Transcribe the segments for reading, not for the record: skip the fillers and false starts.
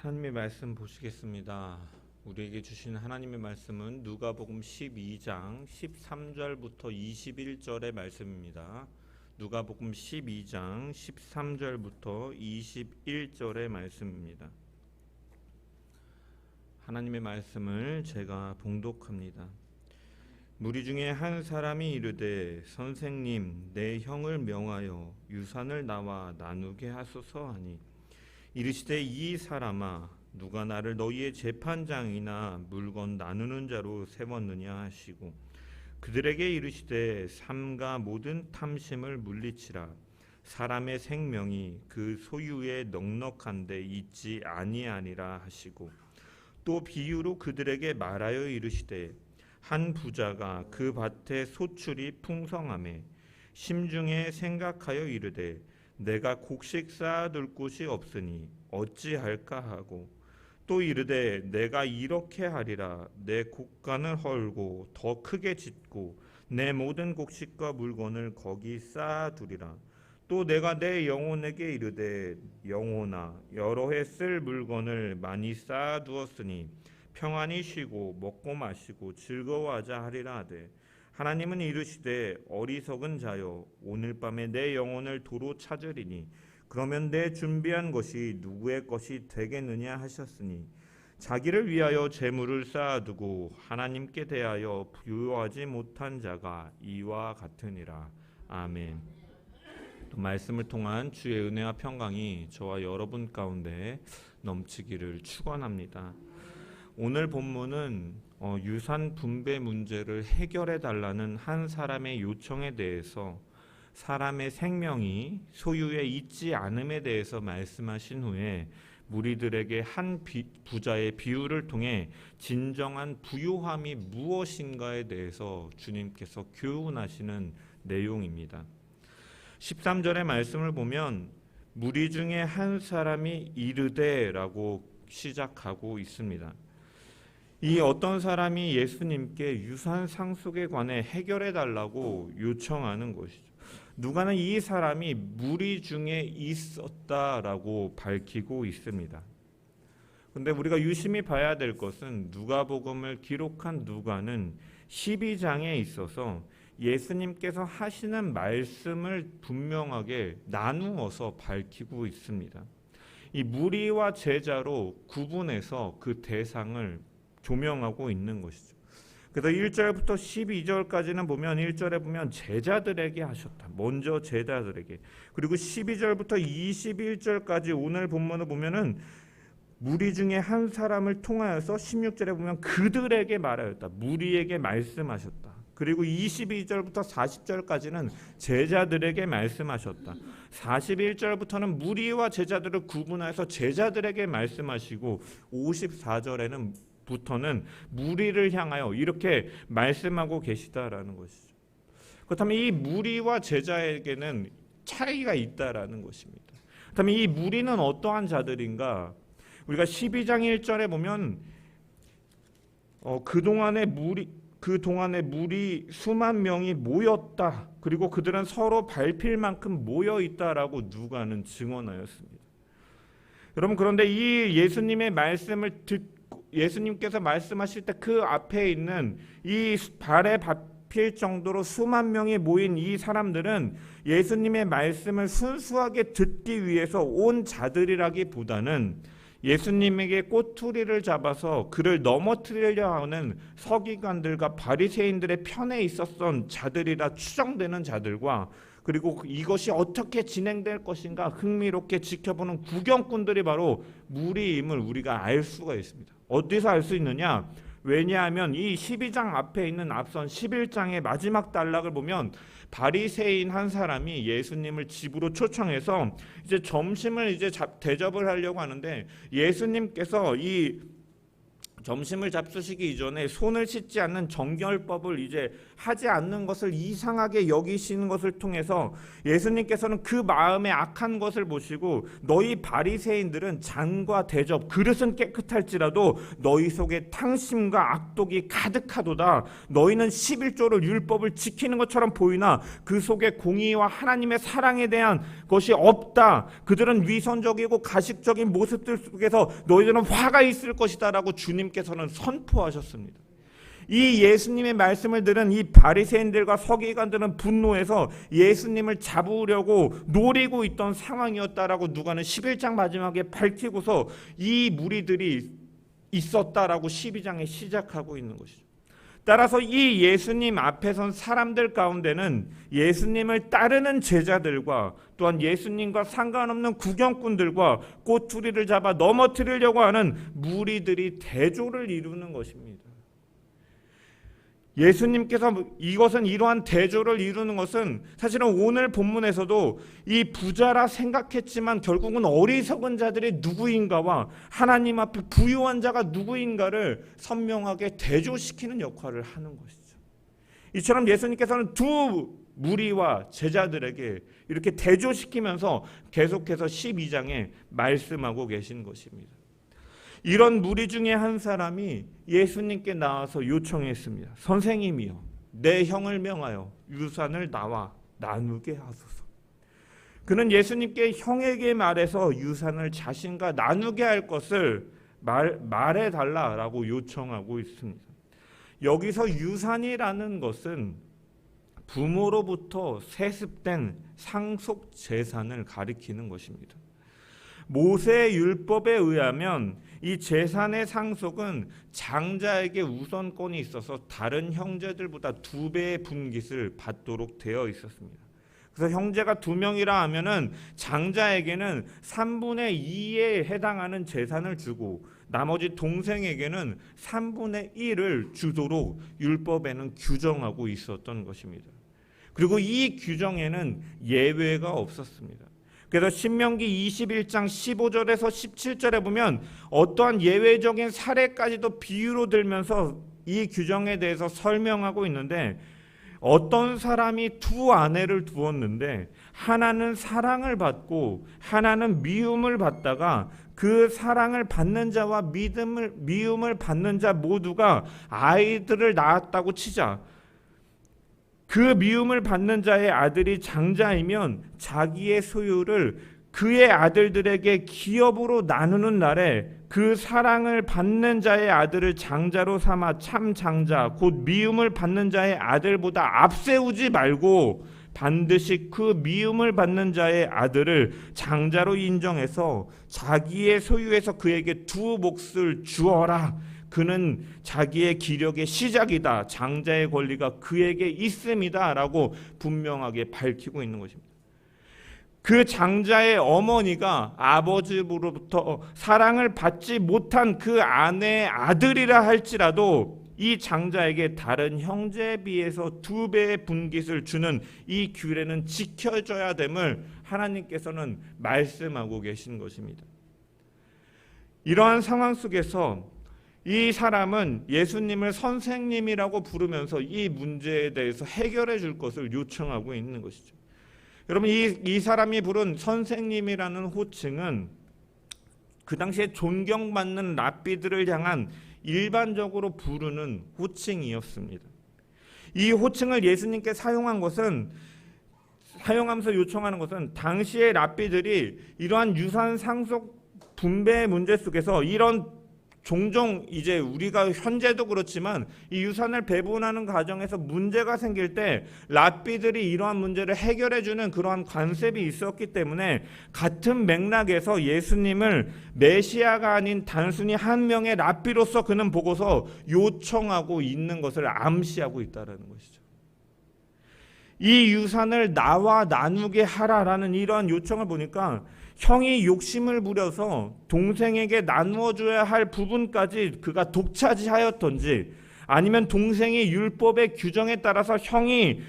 하나님의 말씀 보시겠습니다. 우리에게 주신 하나님의 말씀은 누가복음 12장 13절부터 21절의 말씀입니다. 누가복음 12장 13절부터 21절의 말씀입니다. 하나님의 말씀을 제가 봉독합니다. 무리 중에 한 사람이 이르되 선생님 내 형을 명하여 유산을 나와 나누게 하소서 하니 이르시되 이 사람아 누가 나를 너희의 재판장이나 물건 나누는 자로 세웠느냐 하시고 그들에게 이르시되 삼가 모든 탐심을 물리치라. 사람의 생명이 그 소유에 넉넉한데 있지 아니하니라 하시고 또 비유로 그들에게 말하여 이르시되 한 부자가 그 밭에 소출이 풍성하매 심중에 생각하여 이르되 내가 곡식 쌓아둘 곳이 없으니 어찌할까 하고 또 이르되 내가 이렇게 하리라. 내 곡간을 헐고 더 크게 짓고 내 모든 곡식과 물건을 거기 쌓아두리라. 또 내가 내 영혼에게 이르되 영혼아 여러 해 쓸 물건을 많이 쌓아두었으니 평안히 쉬고 먹고 마시고 즐거워하자 하리라 하되 하나님은 이르시되 어리석은 자여 오늘 밤에 내 영혼을 도로 찾으리니 그러면 내 준비한 것이 누구의 것이 되겠느냐 하셨으니 자기를 위하여 재물을 쌓아두고 하나님께 대하여 부유하지 못한 자가 이와 같으니라. 아멘. 또 말씀을 통한 주의 은혜와 평강이 저와 여러분 가운데 넘치기를 축원합니다. 오늘 본문은 유산 분배 문제를 해결해 달라는 한 사람의 요청에 대해서 사람의 생명이 소유에 있지 않음에 대해서 말씀하신 후에 무리들에게 한 부자의 비유를 통해 진정한 부유함이 무엇인가에 대해서 주님께서 교훈하시는 내용입니다. 13절의 말씀을 보면 무리 중에 한 사람이 이르되라고 시작하고 있습니다. 이 어떤 사람이 예수님께 유산 상속에 관해 해결해 달라고 요청하는 것이죠. 누가는 이 사람이 무리 중에 있었다라고 밝히고 있습니다. 그런데 우리가 유심히 봐야 될 것은 누가복음을 기록한 누가는 12장에 있어서 예수님께서 하시는 말씀을 분명하게 나누어서 밝히고 있습니다. 이 무리와 제자로 구분해서 그 대상을 조명하고 있는 것이죠. 그래서 1절부터 12절까지는 보면 1절에 보면 제자들에게 하셨다. 먼저 제자들에게. 그리고 12절부터 21절까지 오늘 본문을 보면은 무리 중에 한 사람을 통하여서 16절에 보면 그들에게 말하였다. 무리에게 말씀하셨다. 그리고 22절부터 40절까지는 제자들에게 말씀하셨다. 41절부터는 무리와 제자들을 구분해서 제자들에게 말씀하시고 54절에는 부터는 무리를 향하여 이렇게 말씀하고 계시다라는 것이죠. 그렇다면 이 무리와 제자에게는 차이가 있다라는 것입니다. 그렇다면 이 무리는 어떠한 자들인가? 우리가 12장 1절에 보면 그동안의 무리 수만 명이 모였다. 그리고 그들은 서로 밟힐 만큼 모여 있다라고 누가는 증언하였습니다. 여러분 그런데 이 예수님의 말씀을 예수님께서 말씀하실 때 그 앞에 있는 이 발에 밟힐 정도로 수만 명이 모인 이 사람들은 예수님의 말씀을 순수하게 듣기 위해서 온 자들이라기보다는 예수님에게 꼬투리를 잡아서 그를 넘어뜨리려 하는 서기관들과 바리새인들의 편에 있었던 자들이라 추정되는 자들과 그리고 이것이 어떻게 진행될 것인가 흥미롭게 지켜보는 구경꾼들이 바로 무리임을 우리가 알 수가 있습니다. 어디서 알 수 있느냐? 왜냐하면 이 12장 앞에 있는 앞선 11장의 마지막 단락을 보면 바리새인 한 사람이 예수님을 집으로 초청해서 이제 점심을 대접을 하려고 하는데 예수님께서 이 점심을 잡수시기 이전에 손을 씻지 않는 정결법을 이제 하지 않는 것을 이상하게 여기시는 것을 통해서 예수님께서는 그 마음의 악한 것을 보시고 너희 바리새인들은 잔과 대접 그릇은 깨끗할지라도 너희 속에 탕심과 악독이 가득하도다. 너희는 11조를 율법을 지키는 것처럼 보이나 그 속에 공의와 하나님의 사랑에 대한 것이 없다. 그들은 위선적이고 가식적인 모습들 속에서 너희들은 화가 있을 것이다 라고 주님께서는 선포하셨습니다. 이 예수님의 말씀을 들은 이 바리새인들과 서기관들은 분노해서 예수님을 잡으려고 노리고 있던 상황이었다라고 누가는 11장 마지막에 밝히고서 이 무리들이 있었다라고 12장에 시작하고 있는 것이죠. 따라서 이 예수님 앞에 선 사람들 가운데는 예수님을 따르는 제자들과 또한 예수님과 상관없는 구경꾼들과 꼬투리를 잡아 넘어뜨리려고 하는 무리들이 대조를 이루는 것입니다. 예수님께서 이러한 대조를 이루는 것은 사실은 오늘 본문에서도 이 부자라 생각했지만 결국은 어리석은 자들이 누구인가와 하나님 앞에 부유한 자가 누구인가를 선명하게 대조시키는 역할을 하는 것이죠. 이처럼 예수님께서는 두 무리와 제자들에게 이렇게 대조시키면서 계속해서 12장에 말씀하고 계신 것입니다. 이런 무리 중에 한 사람이 예수님께 나와서 요청했습니다. 선생님이여, 내 형을 명하여 유산을 나와 나누게 하소서. 그는 예수님께 형에게 말해서 유산을 자신과 나누게 할 것을 말해달라고 요청하고 있습니다. 여기서 유산이라는 것은 부모로부터 세습된 상속 재산을 가리키는 것입니다. 모세의 율법에 의하면 이 재산의 상속은 장자에게 우선권이 있어서 다른 형제들보다 2배의 분깃을 받도록 되어 있었습니다. 그래서 형제가 2명이라 하면은 장자에게는 3분의 2에 해당하는 재산을 주고 나머지 동생에게는 3분의 1을 주도록 율법에는 규정하고 있었던 것입니다. 그리고 이 규정에는 예외가 없었습니다. 그래서 신명기 21장 15절에서 17절에 보면 어떠한 예외적인 사례까지도 비유로 들면서 이 규정에 대해서 설명하고 있는데, 어떤 사람이 2 아내를 두었는데 하나는 사랑을 받고 하나는 미움을 받다가 그 사랑을 받는 자와 미움을 받는 자 모두가 아이들을 낳았다고 치자, 그 미움을 받는 자의 아들이 장자이면 자기의 소유를 그의 아들들에게 기업으로 나누는 날에 그 사랑을 받는 자의 아들을 장자로 삼아 참 장자 곧 미움을 받는 자의 아들보다 앞세우지 말고 반드시 그 미움을 받는 자의 아들을 장자로 인정해서 자기의 소유에서 그에게 2 몫을 주어라. 그는 자기의 기력의 시작이다. 장자의 권리가 그에게 있습니다. 라고 분명하게 밝히고 있는 것입니다. 그 장자의 어머니가 아버지로부터 사랑을 받지 못한 그 아내의 아들이라 할지라도 이 장자에게 다른 형제에 비해서 2배의 분깃을 주는 이 규례는 지켜져야 됨을 하나님께서는 말씀하고 계신 것입니다. 이러한 상황 속에서 이 사람은 예수님을 선생님이라고 부르면서 이 문제에 대해서 해결해 줄 것을 요청하고 있는 것이죠. 여러분, 이 사람이 부른 선생님이라는 호칭은 그 당시에 존경받는 랍비들을 향한 일반적으로 부르는 호칭이었습니다. 이 호칭을 예수님께 사용하면서 요청하는 것은 당시의 랍비들이 이러한 유산 상속 분배의 문제 속에서 이런 종종 이제 우리가 현재도 그렇지만 이 유산을 배분하는 과정에서 문제가 생길 때 랍비들이 이러한 문제를 해결해주는 그러한 관습이 있었기 때문에 같은 맥락에서 예수님을 메시아가 아닌 단순히 한 명의 랍비로서 그는 보고서 요청하고 있는 것을 암시하고 있다는 것이죠. 이 유산을 나와 나누게 하라라는 이러한 요청을 보니까 형이 욕심을 부려서 동생에게 나누어줘야 할 부분까지 그가 독차지하였던지, 아니면 동생이 율법의 규정에 따라서 형이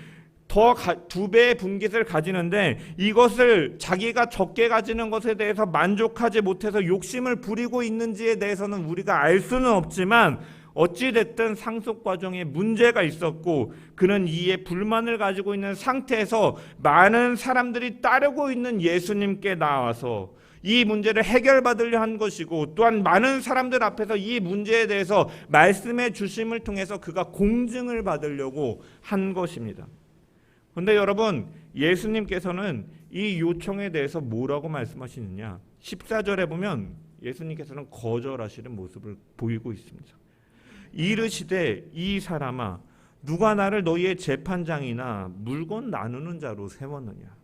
더 2배의 분깃을 가지는데 이것을 자기가 적게 가지는 것에 대해서 만족하지 못해서 욕심을 부리고 있는지에 대해서는 우리가 알 수는 없지만 어찌됐든 상속 과정에 문제가 있었고 그는 이에 불만을 가지고 있는 상태에서 많은 사람들이 따르고 있는 예수님께 나와서 이 문제를 해결받으려 한 것이고 또한 많은 사람들 앞에서 이 문제에 대해서 말씀해 주심을 통해서 그가 공증을 받으려고 한 것입니다. 그런데 여러분, 예수님께서는 이 요청에 대해서 뭐라고 말씀하시느냐? 14절에 보면 예수님께서는 거절하시는 모습을 보이고 있습니다. 이르시되 이 사람아 누가 나를 너희의 재판장이나 물건 나누는 자로 세웠느냐?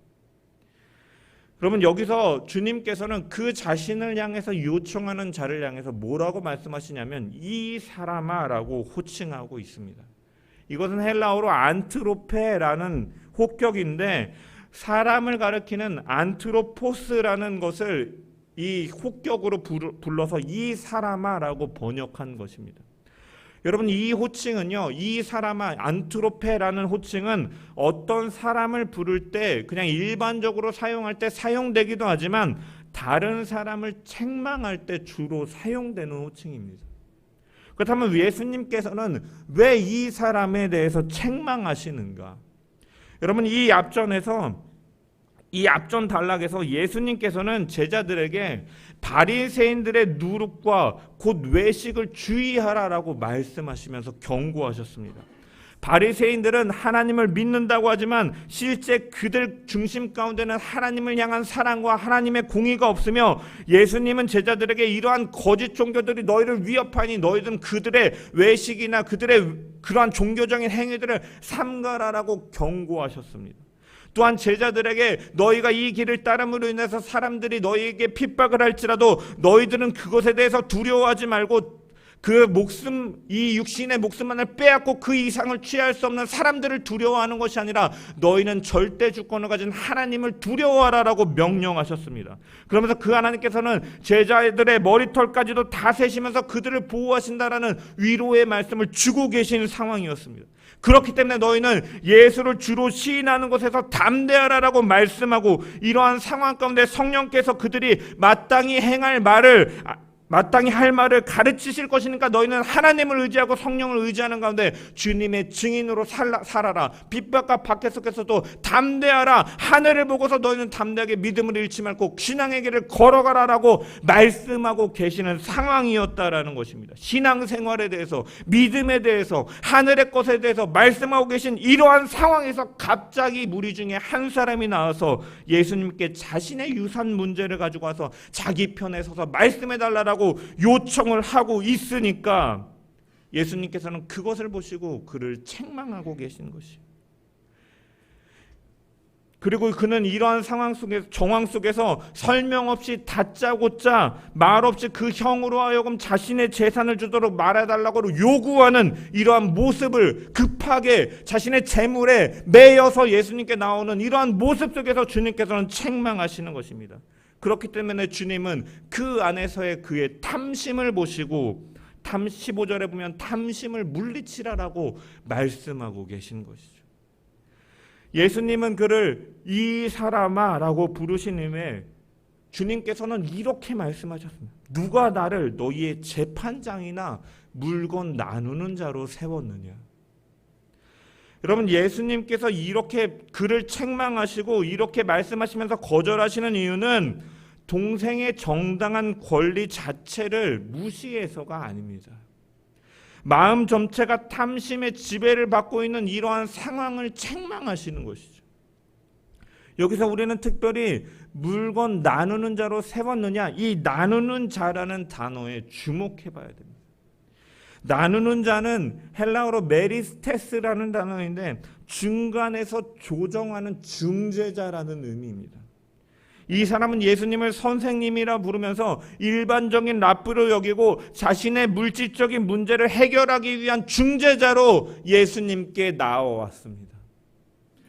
그러면 여기서 주님께서는 그 자신을 향해서 요청하는 자를 향해서 뭐라고 말씀하시냐면 이 사람아라고 호칭하고 있습니다. 이것은 헬라어로 안트로페라는 혹격인데 사람을 가리키는 안트로포스라는 것을 이 혹격으로 불러서 이 사람아라고 번역한 것입니다. 여러분, 이 호칭은요, 이 사람아, 안트로페라는 호칭은 어떤 사람을 부를 때 그냥 일반적으로 사용할 때 사용되기도 하지만 다른 사람을 책망할 때 주로 사용되는 호칭입니다. 그렇다면 예수님께서는 왜 이 사람에 대해서 책망하시는가? 여러분, 이 앞전 단락에서 예수님께서는 제자들에게 바리새인들의 누룩과 곧 외식을 주의하라라고 말씀하시면서 경고하셨습니다. 바리새인들은 하나님을 믿는다고 하지만 실제 그들 중심 가운데는 하나님을 향한 사랑과 하나님의 공의가 없으며 예수님은 제자들에게 이러한 거짓 종교들이 너희를 위협하니 너희들은 그들의 외식이나 그들의 그러한 종교적인 행위들을 삼가라라고 경고하셨습니다. 또한 제자들에게 너희가 이 길을 따름으로 인해서 사람들이 너희에게 핍박을 할지라도 너희들은 그것에 대해서 두려워하지 말고 그 목숨, 이 육신의 목숨만을 빼앗고 그 이상을 취할 수 없는 사람들을 두려워하는 것이 아니라 너희는 절대 주권을 가진 하나님을 두려워하라라고 명령하셨습니다. 그러면서 그 하나님께서는 제자들의 머리털까지도 다 세시면서 그들을 보호하신다라는 위로의 말씀을 주고 계신 상황이었습니다. 그렇기 때문에 너희는 예수를 주로 시인하는 곳에서 담대하라라고 말씀하고 이러한 상황 가운데 성령께서 그들이 마땅히 할 말을 가르치실 것이니까 너희는 하나님을 의지하고 성령을 의지하는 가운데 주님의 증인으로 살아라. 핍박과 박해 속에서도 담대하라. 하늘을 보고서 너희는 담대하게 믿음을 잃지 말고 신앙의 길을 걸어가라라고 말씀하고 계시는 상황이었다라는 것입니다. 신앙생활에 대해서, 믿음에 대해서, 하늘의 것에 대해서 말씀하고 계신 이러한 상황에서 갑자기 무리 중에 한 사람이 나와서 예수님께 자신의 유산 문제를 가지고 와서 자기 편에 서서 말씀해달라고 요청을 하고 있으니까 예수님께서는 그것을 보시고 그를 책망하고 계신 것이에요. 그리고 그는 이러한 정황 속에서 설명 없이 다짜고짜 말 없이 그 형으로 하여금 자신의 재산을 주도록 말해달라고 요구하는 이러한 모습을 급하게 자신의 재물에 매여서 예수님께 나오는 이러한 모습 속에서 주님께서는 책망하시는 것입니다. 그렇기 때문에 주님은 그 안에서의 그의 탐심을 보시고 15절에 보면 탐심을 물리치라라고 말씀하고 계신 것이죠. 예수님은 그를 이 사람아 라고 부르신 후에 주님께서는 이렇게 말씀하셨습니다. 누가 나를 너희의 재판장이나 물건 나누는 자로 세웠느냐? 여러분, 예수님께서 이렇게 그를 책망하시고 이렇게 말씀하시면서 거절하시는 이유는 동생의 정당한 권리 자체를 무시해서가 아닙니다. 마음 전체가 탐심의 지배를 받고 있는 이러한 상황을 책망하시는 것이죠. 여기서 우리는 특별히 물건 나누는 자로 세웠느냐, 이 나누는 자라는 단어에 주목해 봐야 됩니다. 나누는 자는 헬라어로 메리스테스라는 단어인데 중간에서 조정하는 중재자라는 의미입니다. 이 사람은 예수님을 선생님이라 부르면서 일반적인 랍비로 여기고 자신의 물질적인 문제를 해결하기 위한 중재자로 예수님께 나와왔습니다.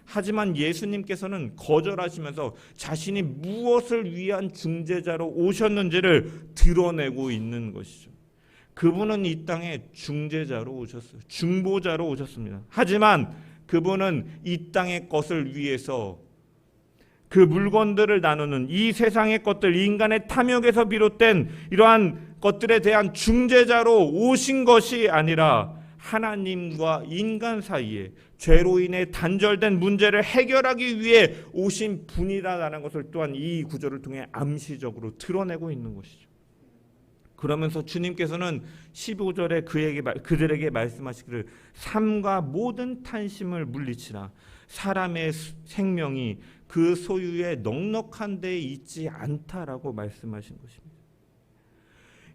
하지만 예수님께서는 거절하시면서 자신이 무엇을 위한 중재자로 오셨는지를 드러내고 있는 것이죠. 그분은 이 땅에 중재자로 오셨어요. 중보자로 오셨습니다. 하지만 그분은 이 땅의 것을 위해서 그 물건들을 나누는 이 세상의 것들, 인간의 탐욕에서 비롯된 이러한 것들에 대한 중재자로 오신 것이 아니라 하나님과 인간 사이에 죄로 인해 단절된 문제를 해결하기 위해 오신 분이라는 것을 또한 이 구절을 통해 암시적으로 드러내고 있는 것이죠. 그러면서 주님께서는 15절에 그들에게 말씀하시기를 삶과 모든 탄심을 물리치라. 사람의 생명이 그 소유의 넉넉한 데에 있지 않다라고 말씀하신 것입니다.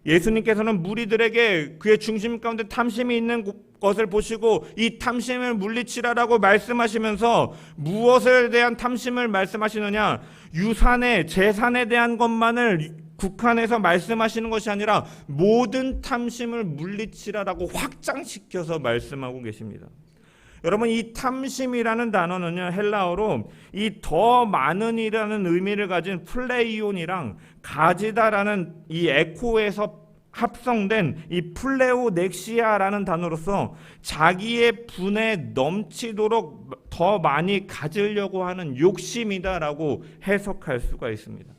예수님께서는 무리들에게 그의 중심 가운데 탐심이 있는 것을 보시고 이 탐심을 물리치라라고 말씀하시면서 무엇에 대한 탐심을 말씀하시느냐, 유산의 재산에 대한 것만을 국한해서 말씀하시는 것이 아니라 모든 탐심을 물리치라라고 확장시켜서 말씀하고 계십니다. 여러분, 이 탐심이라는 단어는요, 헬라어로 이 더 많은이라는 의미를 가진 플레이온이랑 가지다라는 이 에코에서 합성된 이 플레오넥시아라는 단어로서 자기의 분에 넘치도록 더 많이 가지려고 하는 욕심이다라고 해석할 수가 있습니다.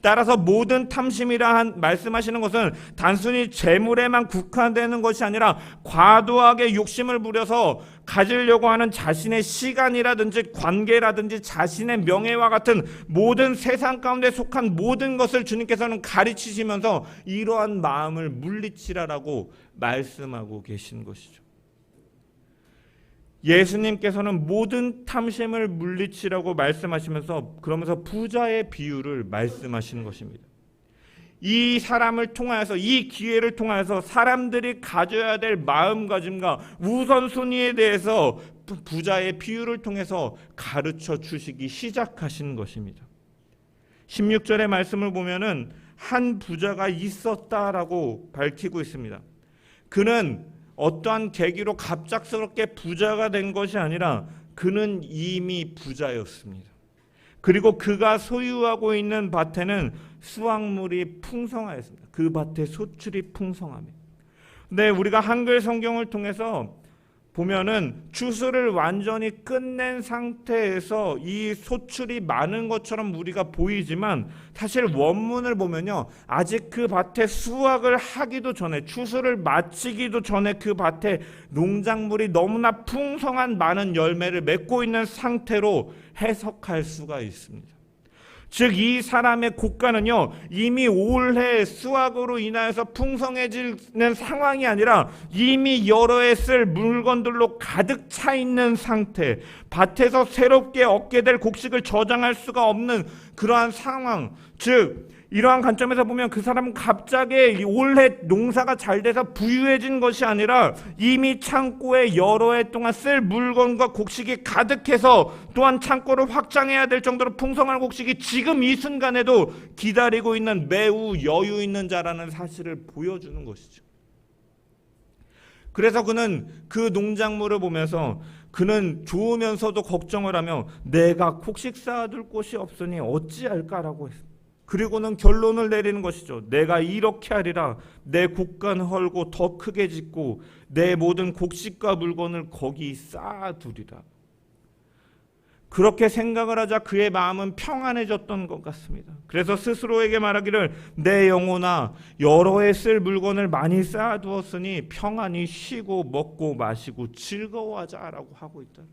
따라서 모든 탐심이라 말씀하시는 것은 단순히 재물에만 국한되는 것이 아니라 과도하게 욕심을 부려서 가지려고 하는 자신의 시간이라든지 관계라든지 자신의 명예와 같은 모든 세상 가운데 속한 모든 것을 주님께서는 가르치시면서 이러한 마음을 물리치라라고 말씀하고 계신 것이죠. 예수님께서는 모든 탐심을 물리치라고 말씀하시면서 그러면서 부자의 비유를 말씀하시는 것입니다. 이 사람을 통하여서, 이 기회를 통하여서 사람들이 가져야 될 마음가짐과 우선순위에 대해서 부자의 비유를 통해서 가르쳐 주시기 시작하신 것입니다. 16절의 말씀을 보면은 한 부자가 있었다라고 밝히고 있습니다. 그는 어떠한 계기로 갑작스럽게 부자가 된 것이 아니라 그는 이미 부자였습니다. 그리고 그가 소유하고 있는 밭에는 수확물이 풍성하였습니다. 그 밭에 소출이 풍성하며. 근데 우리가 한글 성경을 통해서 보면은 추수를 완전히 끝낸 상태에서 이 소출이 많은 것처럼 우리가 보이지만 사실 원문을 보면요, 아직 그 밭에 수확을 하기도 전에, 추수를 마치기도 전에 그 밭에 농작물이 너무나 풍성한 많은 열매를 맺고 있는 상태로 해석할 수가 있습니다. 즉 이 사람의 고가는요, 이미 올해 수확으로 인하여서 풍성해지는 상황이 아니라 이미 여러 해 쓸 물건들로 가득 차 있는 상태, 밭에서 새롭게 얻게 될 곡식을 저장할 수가 없는 그러한 상황. 즉 이러한 관점에서 보면 그 사람은 갑자기 올해 농사가 잘 돼서 부유해진 것이 아니라 이미 창고에 여러 해 동안 쓸 물건과 곡식이 가득해서 또한 창고를 확장해야 될 정도로 풍성한 곡식이 지금 이 순간에도 기다리고 있는 매우 여유 있는 자라는 사실을 보여주는 것이죠. 그래서 그는 그 농작물을 보면서 그는 좋으면서도 걱정을 하며 내가 곡식 쌓아둘 곳이 없으니 어찌할까라고 했습니다. 그리고는 결론을 내리는 것이죠. 내가 이렇게 하리라. 내 곡간 헐고 더 크게 짓고 내 모든 곡식과 물건을 거기 쌓아두리라. 그렇게 생각을 하자 그의 마음은 평안해졌던 것 같습니다. 그래서 스스로에게 말하기를 내 영혼아, 여러 해 쓸 물건을 많이 쌓아두었으니 평안히 쉬고 먹고 마시고 즐거워하자라고 하고 있다.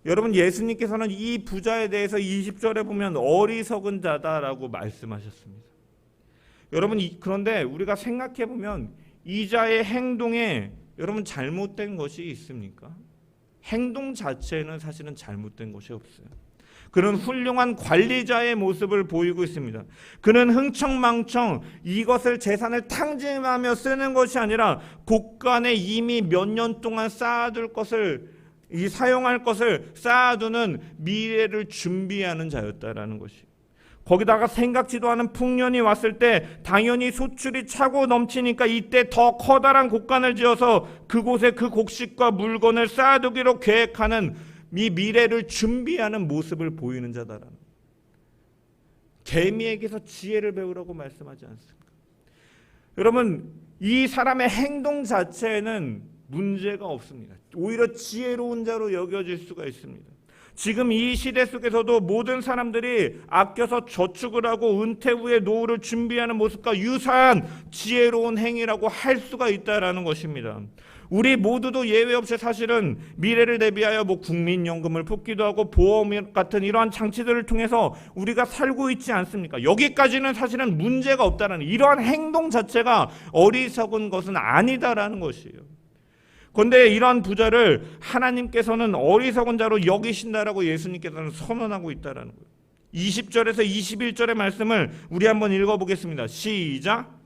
여러분, 예수님께서는 이 부자에 대해서 20절에 보면 어리석은 자다라고 말씀하셨습니다. 여러분, 그런데 우리가 생각해 보면 이 자의 행동에 여러분 잘못된 것이 있습니까? 행동 자체는 사실은 잘못된 것이 없어요. 그는 훌륭한 관리자의 모습을 보이고 있습니다. 그는 흥청망청 이것을 재산을 탕진하며 쓰는 것이 아니라 곳간에 이미 몇 년 동안 쌓아둘 것을 사용할 것을 쌓아두는 미래를 준비하는 자였다라는 것이. 거기다가 생각지도 않은 풍년이 왔을 때 당연히 소출이 차고 넘치니까 이때 더 커다란 곳간을 지어서 그곳에 그 곡식과 물건을 쌓아두기로 계획하는 이 미래를 준비하는 모습을 보이는 자다라는. 개미에게서 지혜를 배우라고 말씀하지 않습니까? 여러분, 이 사람의 행동 자체는 문제가 없습니다. 오히려 지혜로운 자로 여겨질 수가 있습니다. 지금 이 시대 속에서도 모든 사람들이 아껴서 저축을 하고 은퇴 후에 노후를 준비하는 모습과 유사한 지혜로운 행위라고 할 수가 있다라는 것입니다. 우리 모두도 예외 없이 사실은 미래를 대비하여 국민연금을 뽑기도 하고 보험 같은 이러한 장치들을 통해서 우리가 살고 있지 않습니까? 여기까지는 사실은 문제가 없다는, 이러한 행동 자체가 어리석은 것은 아니다라는 것이에요. 그런데 이러한 부자를 하나님께서는 어리석은 자로 여기신다라고 예수님께서는 선언하고 있다라는 거예요. 20절에서 21절의 말씀을 우리 한번 읽어보겠습니다. 시작.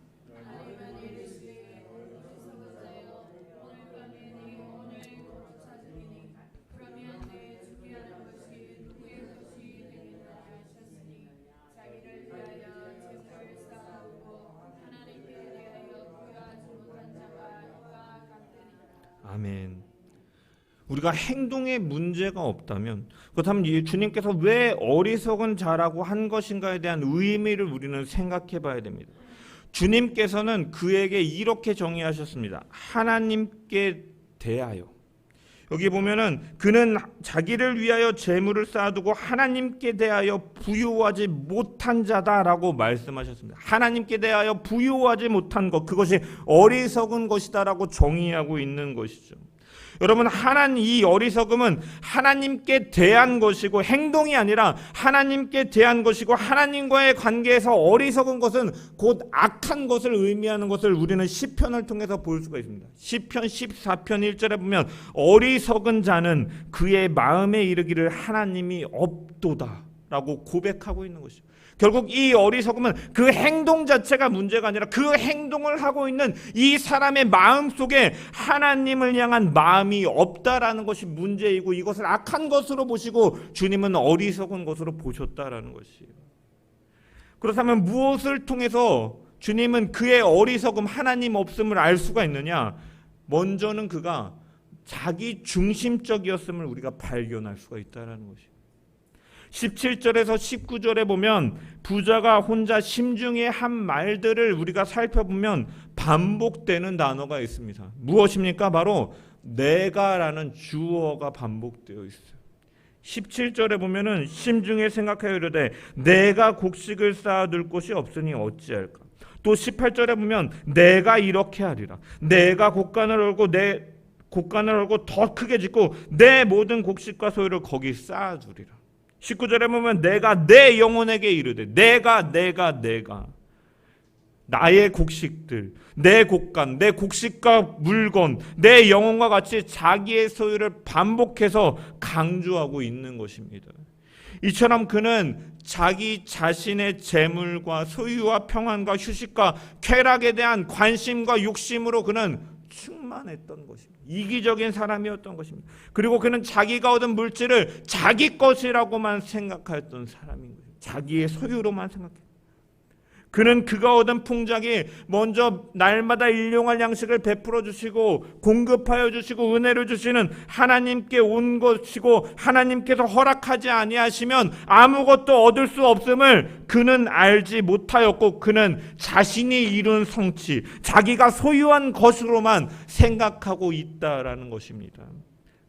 아멘. 우리가 행동에 문제가 없다면, 그렇다면 주님께서 왜 어리석은 자라고 한 것인가에 대한 의미를 우리는 생각해 봐야 됩니다. 주님께서는 그에게 이렇게 정의하셨습니다. 하나님께 대하여. 여기 보면은 그는 자기를 위하여 재물을 쌓아두고 하나님께 대하여 부유하지 못한 자다라고 말씀하셨습니다. 하나님께 대하여 부유하지 못한 것, 그것이 어리석은 것이다라고 정의하고 있는 것이죠. 여러분, 이 어리석음은 하나님께 대한 것이고 행동이 아니라 하나님께 대한 것이고, 하나님과의 관계에서 어리석은 것은 곧 악한 것을 의미하는 것을 우리는 시편을 통해서 볼 수가 있습니다. 시편 14편 1절에 보면 어리석은 자는 그의 마음에 이르기를 하나님이 없도다 라고 고백하고 있는 것이죠. 결국 이 어리석음은 그 행동 자체가 문제가 아니라 그 행동을 하고 있는 이 사람의 마음 속에 하나님을 향한 마음이 없다라는 것이 문제이고, 이것을 악한 것으로 보시고 주님은 어리석은 것으로 보셨다라는 것이에요. 그렇다면 무엇을 통해서 주님은 그의 어리석음, 하나님 없음을 알 수가 있느냐? 먼저는 그가 자기 중심적이었음을 우리가 발견할 수가 있다라는 것이에요. 17절에서 19절에 보면 부자가 혼자 심중에 한 말들을 우리가 살펴보면 반복되는 단어가 있습니다. 무엇입니까? 바로 내가라는 주어가 반복되어 있어요. 17절에 보면은 심중에 생각하여 이르되 내가 곡식을 쌓아둘 곳이 없으니 어찌할까? 또 18절에 보면 내가 이렇게 하리라. 내가 곡간을 얼고 더 크게 짓고 내 모든 곡식과 소유를 거기 쌓아두리라. 19절에 보면 내가 내 영혼에게 이르되 내가 나의 곡식들, 내 곡간, 내 곡식과 물건, 내 영혼과 같이 자기의 소유를 반복해서 강조하고 있는 것입니다. 이처럼 그는 자기 자신의 재물과 소유와 평안과 휴식과 쾌락에 대한 관심과 욕심으로 그는 충만했던 것입니다. 이기적인 사람이었던 것입니다. 그리고 그는 자기가 얻은 물질을 자기 것이라고만 생각했던 사람인 거예요. 자기의 소유로만 생각해요. 그는 그가 얻은 풍작이 먼저 날마다 일용할 양식을 베풀어 주시고 공급하여 주시고 은혜를 주시는 하나님께 온 것이고, 하나님께서 허락하지 아니하시면 아무것도 얻을 수 없음을 그는 알지 못하였고, 그는 자신이 이룬 성취, 자기가 소유한 것으로만 생각하고 있다라는 것입니다.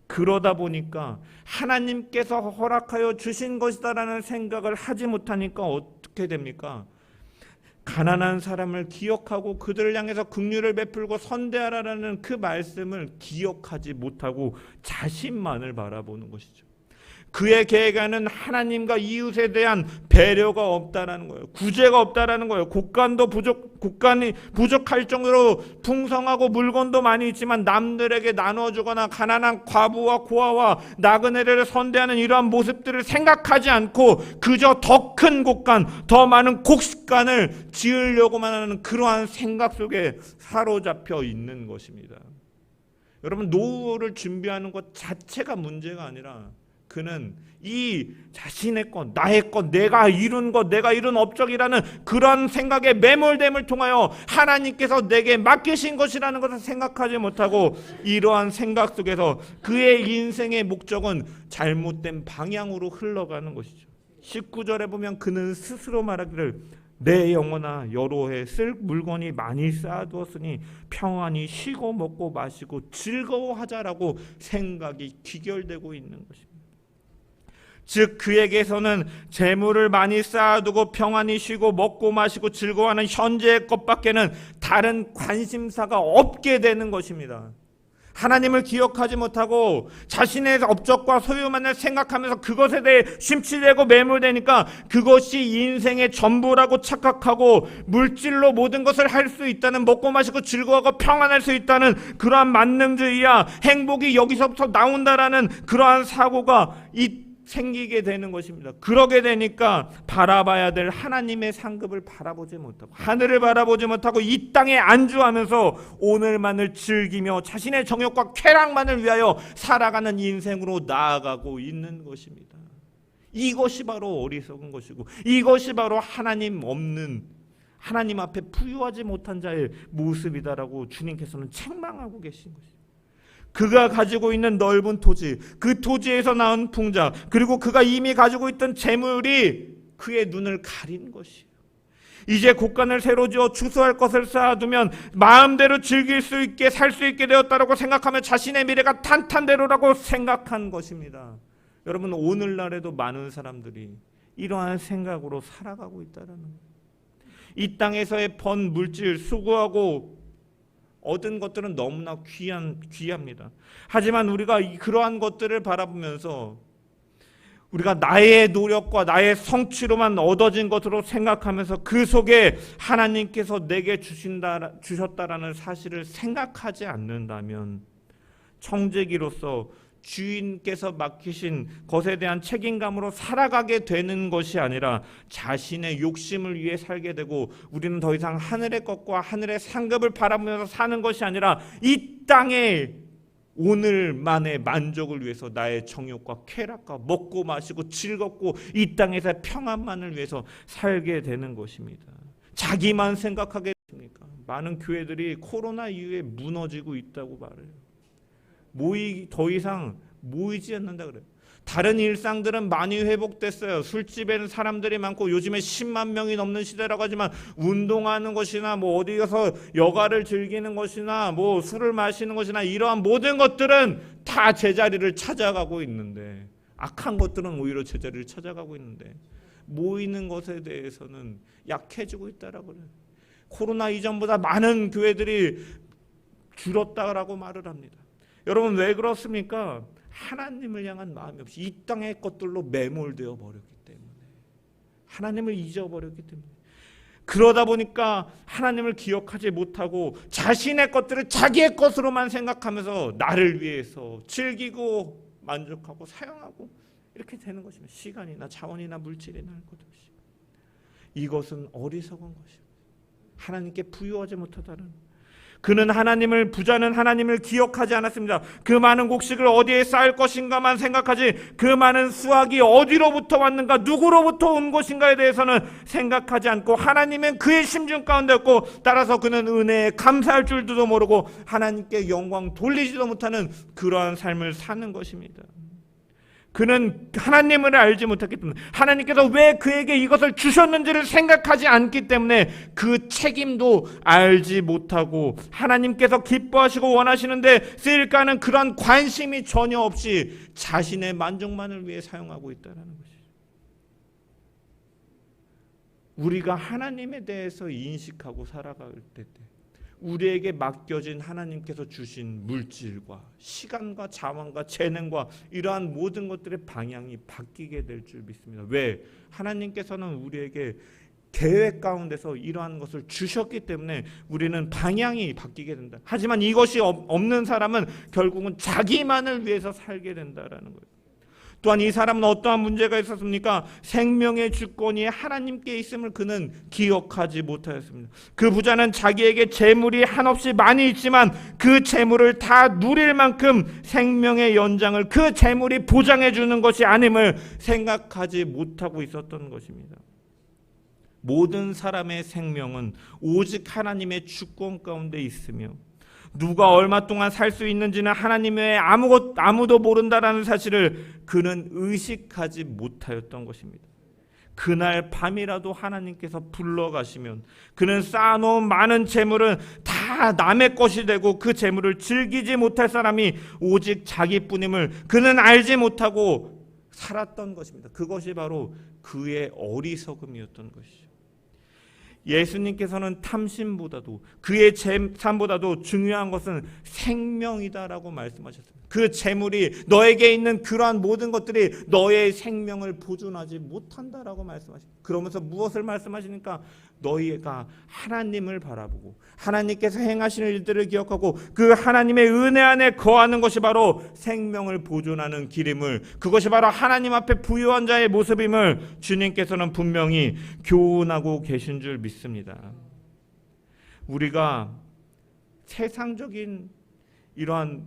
그러다 보니까 하나님께서 허락하여 주신 것이다라는 생각을 하지 못하니까 어떻게 됩니까? 가난한 사람을 기억하고 그들을 향해서 긍휼을 베풀고 선대하라라는 그 말씀을 기억하지 못하고 자신만을 바라보는 것이죠. 그의 계획에는 하나님과 이웃에 대한 배려가 없다라는 거예요. 구제가 없다라는 거예요. 곡간이 부족할 정도로 풍성하고 물건도 많이 있지만 남들에게 나눠주거나 가난한 과부와 고아와 나그네를 선대하는 이러한 모습들을 생각하지 않고 그저 더 큰 곡간, 더 많은 곡식간을 지으려고만 하는 그러한 생각 속에 사로잡혀 있는 것입니다. 여러분, 노후를 준비하는 것 자체가 문제가 아니라 그는 이 자신의 것, 나의 것, 내가 이룬 것, 내가 이룬 업적이라는 그런 생각에 매몰됨을 통하여 하나님께서 내게 맡기신 것이라는 것을 생각하지 못하고 이러한 생각 속에서 그의 인생의 목적은 잘못된 방향으로 흘러가는 것이죠. 19절에 보면 그는 스스로 말하기를 내 영혼아 여로해 쓸 물건이 많이 쌓아두었으니 평안히 쉬고 먹고 마시고 즐거워하자라고 생각이 귀결되고 있는 것입니다. 즉 그에게서는 재물을 많이 쌓아두고 평안히 쉬고 먹고 마시고 즐거워하는 현재의 것밖에는 다른 관심사가 없게 되는 것입니다. 하나님을 기억하지 못하고 자신의 업적과 소유만을 생각하면서 그것에 대해 심취되고 매몰되니까 그것이 인생의 전부라고 착각하고 물질로 모든 것을 할 수 있다는, 먹고 마시고 즐거워하고 평안할 수 있다는 그러한 만능주의야 행복이 여기서부터 나온다라는 그러한 사고가 생기게 되는 것입니다. 그러게 되니까 바라봐야 될 하나님의 상급을 바라보지 못하고 하늘을 바라보지 못하고 이 땅에 안주하면서 오늘만을 즐기며 자신의 정욕과 쾌락만을 위하여 살아가는 인생으로 나아가고 있는 것입니다. 이것이 바로 어리석은 것이고 이것이 바로 하나님 없는, 하나님 앞에 부유하지 못한 자의 모습이다라고 주님께서는 책망하고 계신 것입니다. 그가 가지고 있는 넓은 토지, 그 토지에서 나온 풍자, 그리고 그가 이미 가지고 있던 재물이 그의 눈을 가린 것이에요. 이제 곳간을 새로 지어 추수할 것을 쌓아두면 마음대로 즐길 수 있게 살 수 있게 되었다라고 생각하며 자신의 미래가 탄탄대로라고 생각한 것입니다. 여러분, 오늘날에도 많은 사람들이 이러한 생각으로 살아가고 있다는 거예요. 이 땅에서의 번 물질, 수고하고 얻은 것들은 너무나 귀합니다. 하지만 우리가 그러한 것들을 바라보면서 우리가 나의 노력과 나의 성취로만 얻어진 것으로 생각하면서 그 속에 하나님께서 내게 주셨다라는 사실을 생각하지 않는다면 청지기로서 주인께서 맡기신 것에 대한 책임감으로 살아가게 되는 것이 아니라 자신의 욕심을 위해 살게 되고, 우리는 더 이상 하늘의 것과 하늘의 상급을 바라보면서 사는 것이 아니라 이 땅의 오늘만의 만족을 위해서 나의 정욕과 쾌락과 먹고 마시고 즐겁고 이 땅에서의 평안만을 위해서 살게 되는 것입니다. 자기만 생각하게 됩니까? 많은 교회들이 코로나 이후에 무너지고 있다고 말해요. 더 이상 모이지 않는다 그래요. 다른 일상들은 많이 회복됐어요. 술집에는 사람들이 많고 요즘에 10만 명이 넘는 시대라고 하지만 운동하는 것이나 뭐 어디 가서 여가를 즐기는 것이나 뭐 술을 마시는 것이나 이러한 모든 것들은 다 제자리를 찾아가고 있는데, 악한 것들은 오히려 제자리를 찾아가고 있는데 모이는 것에 대해서는 약해지고 있다라고 그래요. 코로나 이전보다 많은 교회들이 줄었다라고 말을 합니다. 여러분, 왜 그렇습니까? 하나님을 향한 마음이 없이 이 땅의 것들로 매몰되어 버렸기 때문에, 하나님을 잊어버렸기 때문에, 그러다 보니까 하나님을 기억하지 못하고 자신의 것들을 자기의 것으로만 생각하면서 나를 위해서 즐기고 만족하고 사용하고 이렇게 되는 것입니다. 시간이나 자원이나 물질이나 할 것 없이. 이것은 어리석은 것입니다. 하나님께 부유하지 못하다는, 그는 부자는 하나님을 기억하지 않았습니다. 그 많은 곡식을 어디에 쌓을 것인가만 생각하지 그 많은 수확이 어디로부터 왔는가, 누구로부터 온 것인가에 대해서는 생각하지 않고 하나님은 그의 심중 가운데였고, 따라서 그는 은혜에 감사할 줄도 모르고 하나님께 영광 돌리지도 못하는 그러한 삶을 사는 것입니다. 그는 하나님을 알지 못했기 때문에, 하나님께서 왜 그에게 이것을 주셨는지를 생각하지 않기 때문에 그 책임도 알지 못하고 하나님께서 기뻐하시고 원하시는데 쓰일까 하는 그런 관심이 전혀 없이 자신의 만족만을 위해 사용하고 있다는 것이죠. 우리가 하나님에 대해서 인식하고 살아갈 때 우리에게 맡겨진 하나님께서 주신 물질과 시간과 자원과 재능과 이러한 모든 것들의 방향이 바뀌게 될 줄 믿습니다. 왜? 하나님께서는 우리에게 계획 가운데서 이러한 것을 주셨기 때문에 우리는 방향이 바뀌게 된다. 하지만 이것이 없는 사람은 결국은 자기만을 위해서 살게 된다라는 거예요. 또한 이 사람은 어떠한 문제가 있었습니까? 생명의 주권이 하나님께 있음을 그는 기억하지 못하였습니다. 그 부자는 자기에게 재물이 한없이 많이 있지만 그 재물을 다 누릴 만큼 생명의 연장을 그 재물이 보장해 주는 것이 아님을 생각하지 못하고 있었던 것입니다. 모든 사람의 생명은 오직 하나님의 주권 가운데 있으며 누가 얼마 동안 살 수 있는지는 하나님 외에 아무도 모른다라는 사실을 그는 의식하지 못하였던 것입니다. 그날 밤이라도 하나님께서 불러가시면 그는 쌓아놓은 많은 재물은 다 남의 것이 되고 그 재물을 즐기지 못할 사람이 오직 자기뿐임을 그는 알지 못하고 살았던 것입니다. 그것이 바로 그의 어리석음이었던 것이죠. 예수님께서는 탐심보다도 그의 삶보다도 중요한 것은 생명이다라고 말씀하셨습니다. 그 재물이 너에게 있는 그러한 모든 것들이 너의 생명을 보존하지 못한다라고 말씀하십니다. 그러면서 무엇을 말씀하시니까 너희가 하나님을 바라보고 하나님께서 행하시는 일들을 기억하고 그 하나님의 은혜 안에 거하는 것이 바로 생명을 보존하는 길임을, 그것이 바로 하나님 앞에 부유한 자의 모습임을 주님께서는 분명히 교훈하고 계신 줄 믿습니다. 우리가 세상적인 이러한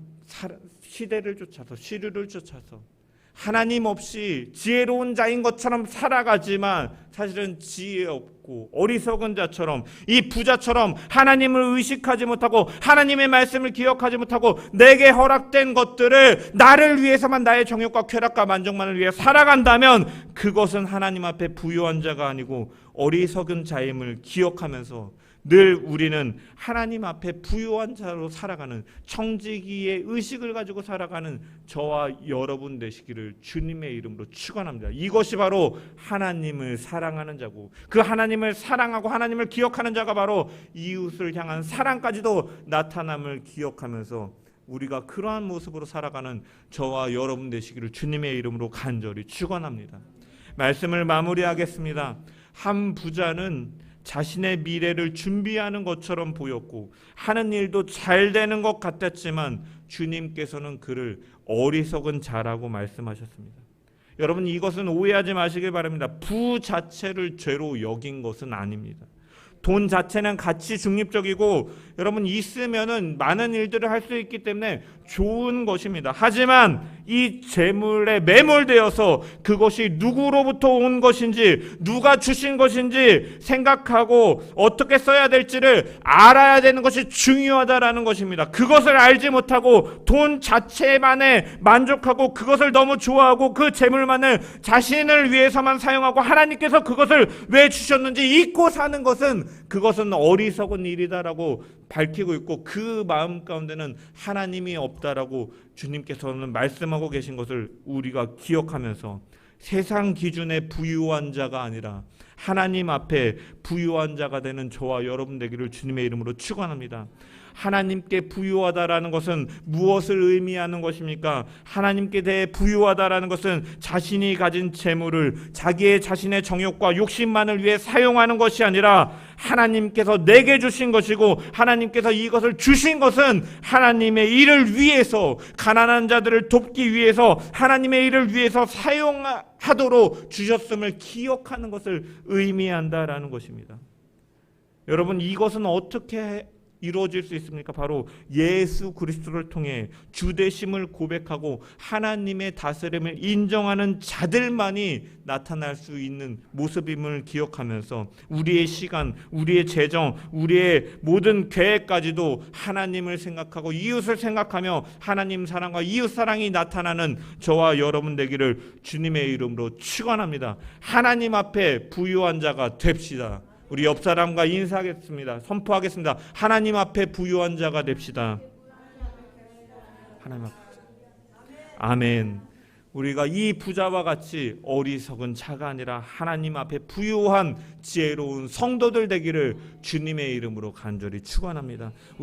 시대를 쫓아서 시류를 쫓아서 하나님 없이 지혜로운 자인 것처럼 살아가지만 사실은 지혜 없고 어리석은 자처럼, 이 부자처럼 하나님을 의식하지 못하고 하나님의 말씀을 기억하지 못하고 내게 허락된 것들을 나를 위해서만, 나의 정욕과 쾌락과 만족만을 위해 살아간다면 그것은 하나님 앞에 부유한 자가 아니고 어리석은 자임을 기억하면서 늘 우리는 하나님 앞에 부유한 자로 살아가는, 청지기의 의식을 가지고 살아가는 저와 여러분 되시기를 주님의 이름으로 축원합니다. 이것이 바로 하나님을 사랑하는 자고, 그 하나님을 사랑하고 하나님을 기억하는 자가 바로 이웃을 향한 사랑까지도 나타남을 기억하면서 우리가 그러한 모습으로 살아가는 저와 여러분 되시기를 주님의 이름으로 간절히 축원합니다. 말씀을 마무리하겠습니다. 한 부자는 자신의 미래를 준비하는 것처럼 보였고 하는 일도 잘 되는 것 같았지만 주님께서는 그를 어리석은 자라고 말씀하셨습니다. 여러분, 이것은 오해하지 마시길 바랍니다. 부 자체를 죄로 여긴 것은 아닙니다. 돈 자체는 가치 중립적이고 여러분 있으면은 많은 일들을 할 수 있기 때문에 좋은 것입니다. 하지만 이 재물에 매몰되어서 그것이 누구로부터 온 것인지, 누가 주신 것인지 생각하고 어떻게 써야 될지를 알아야 되는 것이 중요하다라는 것입니다. 그것을 알지 못하고 돈 자체만에 만족하고 그것을 너무 좋아하고 그 재물만을 자신을 위해서만 사용하고 하나님께서 그것을 왜 주셨는지 잊고 사는 것은, 그것은 어리석은 일이다라고 밝히고 있고 그 마음 가운데는 하나님이 없다라고 주님께서는 말씀하고 계신 것을 우리가 기억하면서 세상 기준의 부유한 자가 아니라 하나님 앞에 부유한 자가 되는 저와 여러분 되기를 주님의 이름으로 축원합니다. 하나님께 부유하다라는 것은 무엇을 의미하는 것입니까? 하나님께 대해 부유하다라는 것은 자신이 가진 재물을 자신의 정욕과 욕심만을 위해 사용하는 것이 아니라 하나님께서 내게 주신 것이고 하나님께서 이것을 주신 것은 하나님의 일을 위해서, 가난한 자들을 돕기 위해서, 하나님의 일을 위해서 사용하도록 주셨음을 기억하는 것을 의미한다라는 것입니다. 여러분, 이것은 어떻게 이루어질 수 있습니까? 바로 예수 그리스도를 통해 주되심을 고백하고 하나님의 다스림을 인정하는 자들만이 나타날 수 있는 모습임을 기억하면서 우리의 시간, 우리의 재정, 우리의 모든 계획까지도 하나님을 생각하고 이웃을 생각하며 하나님 사랑과 이웃 사랑이 나타나는 저와 여러분 되기를 주님의 이름으로 축원합니다. 하나님 앞에 부유한 자가 됩시다. 우리 옆 사람과 인사하겠습니다. 선포하겠습니다. 하나님 앞에 부유한 자가 됩시다. 하나님 앞에. 아멘. 우리가 이 부자와 같이 어리석은 자가 아니라 하나님 앞에 부유한 지혜로운 성도들 되기를 주님의 이름으로 간절히 축원합니다.